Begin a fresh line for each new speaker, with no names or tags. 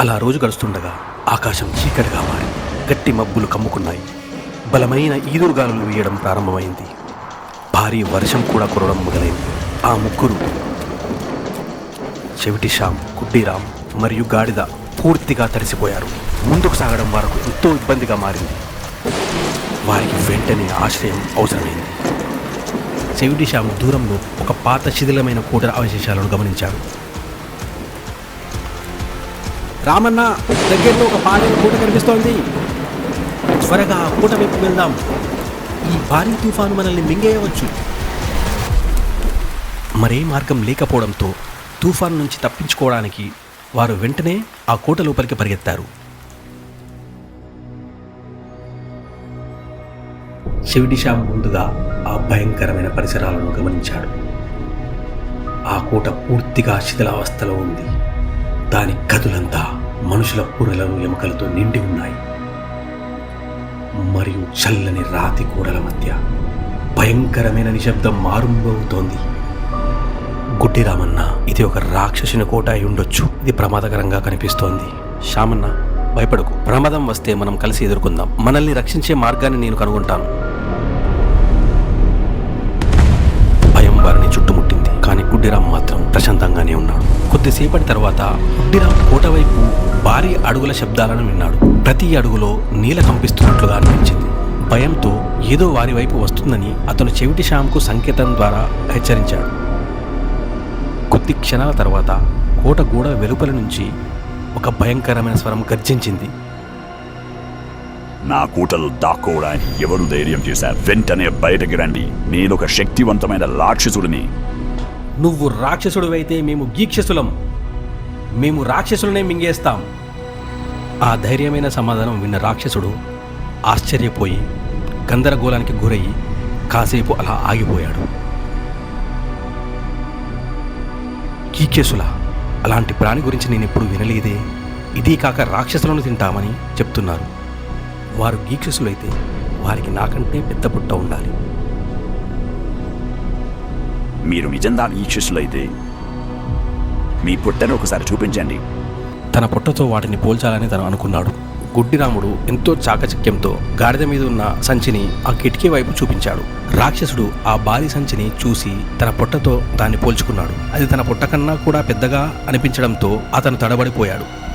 అలా రోజు గడుస్తుండగా ఆకాశం చీకటిగా మారి గట్టి మబ్బులు కమ్ముకున్నాయి. బలమైన ఈదురుగాలులు వీయడం ప్రారంభమైంది. భారీ వర్షం కూడా కురవడం మొదలైంది. ఆ ముగ్గురు చెవిటి శ్యామ్, గుడ్డిరాం మరియు గాడిద పూర్తిగా తడిసిపోయారు. ముందుకు సాగడం వారికి ఎంతో ఇబ్బందిగా మారింది. వారికి వెంటనే ఆశ్రయం అవసరమైంది. చెవిటి శ్యామ్ దూరంలో ఒక పాత శిథిలమైన కోట అవశేషాలను గమనించాడు. రామన్న, దగ్గరలో ఒక పాడైన కోట కనిపిస్తోంది. త్వరగా ఆ కోట వైపు వెళ్దాం. ఈ భారీ తుఫాను మనల్ని మింగేయవచ్చు. మరే మార్గం లేకపోవడంతో తుఫాను నుంచి తప్పించుకోవడానికి వారు వెంటనే ఆ కోట లోపలికి పరిగెత్తారు. చెవిటి శ్యామ్ ముందుగా ఆ భయంకరమైన పరిసరాలను గమనించాడు. ఆ కోట పూర్తిగా శిథిలావస్థలో ఉంది. దాని గదులంతా మనుషుల పుర్రెలను ఎముకలతో నిండి ఉన్నాయి. మరియు చల్లని రాతి గోడల మధ్య భయంకరమైన నిశ్శబ్దం మారుమోగుతోంది. గుడ్డిరామన్న, ఇది ఒక రాక్షసుని కోట అయి ఉండొచ్చు. ఇది ప్రమాదకరంగా కనిపిస్తోంది. శ్యామన్న, భయపడకు. ప్రమాదం వస్తే మనం కలిసి ఎదుర్కొందాం. మనల్ని రక్షించే మార్గాన్ని నేను కనుగొంటాను. భయం వారిని చుట్టుముట్టింది. కానీ గుడ్డిరాం మాత్రం ప్రశాంతంగానే ఉన్నాడు. కొద్దిసేపటి తర్వాత గుడ్డిరాం కోట వైపు భారీ అడుగుల శబ్దాలను విన్నాడు. ప్రతి అడుగులో నీల కంపిస్తున్నట్లుగా అనిపించింది. భయంతో ఏదో వారి వైపు వస్తుందని అతను చెవిటి శ్యామ్కు సంకేతం ద్వారా హెచ్చరించాడు. కొద్ది క్షణాల తర్వాత కోట గోడ వెలుపల నుంచి ఒక భయంకరమైన స్వరం గర్జించింది.
నా కోటలో దాక్కోవడానికి ఎవరు ధైర్యం చేశారు? వెంటనే బయటకి రండి. నేనొక శక్తివంతమైన రాక్షసుడిని.
నువ్వు రాక్షసుడివైతే మేము గీక్షసులం. మేము రాక్షసులనే మింగేస్తాం. ఆ ధైర్యమైన సమాధానం విన్న రాక్షసుడు ఆశ్చర్యపోయి గందరగోళానికి గురయ్యి కాసేపు అలా ఆగిపోయాడు. గీక్షసులా? అలాంటి ప్రాణి గురించి నేను ఎప్పుడు వినలేదే. ఇదీ కాక రాక్షసులను తింటామని చెప్తున్నారు. వారు గీక్షసులైతే వారికి నాకంటే పెద్ద పుట్ట ఉండాలి.
మీరు నిజంగా రాక్షసులైతే మీ పుట్టను ఒకసారి చూపించండి.
తన పుట్టతో వాటిని పోల్చాలని తను అనుకున్నాడు. గుడ్డిరాముడు ఎంతో చాకచక్యంతో గాడిద మీద ఉన్న సంచిని ఆ కిటికీ వైపు చూపించాడు. రాక్షసుడు ఆ భారీ సంచిని చూసి తన పొట్టతో దాన్ని పోల్చుకున్నాడు. అది తన పొట్ట కన్నా కూడా పెద్దగా అనిపించడంతో అతను తడబడిపోయాడు.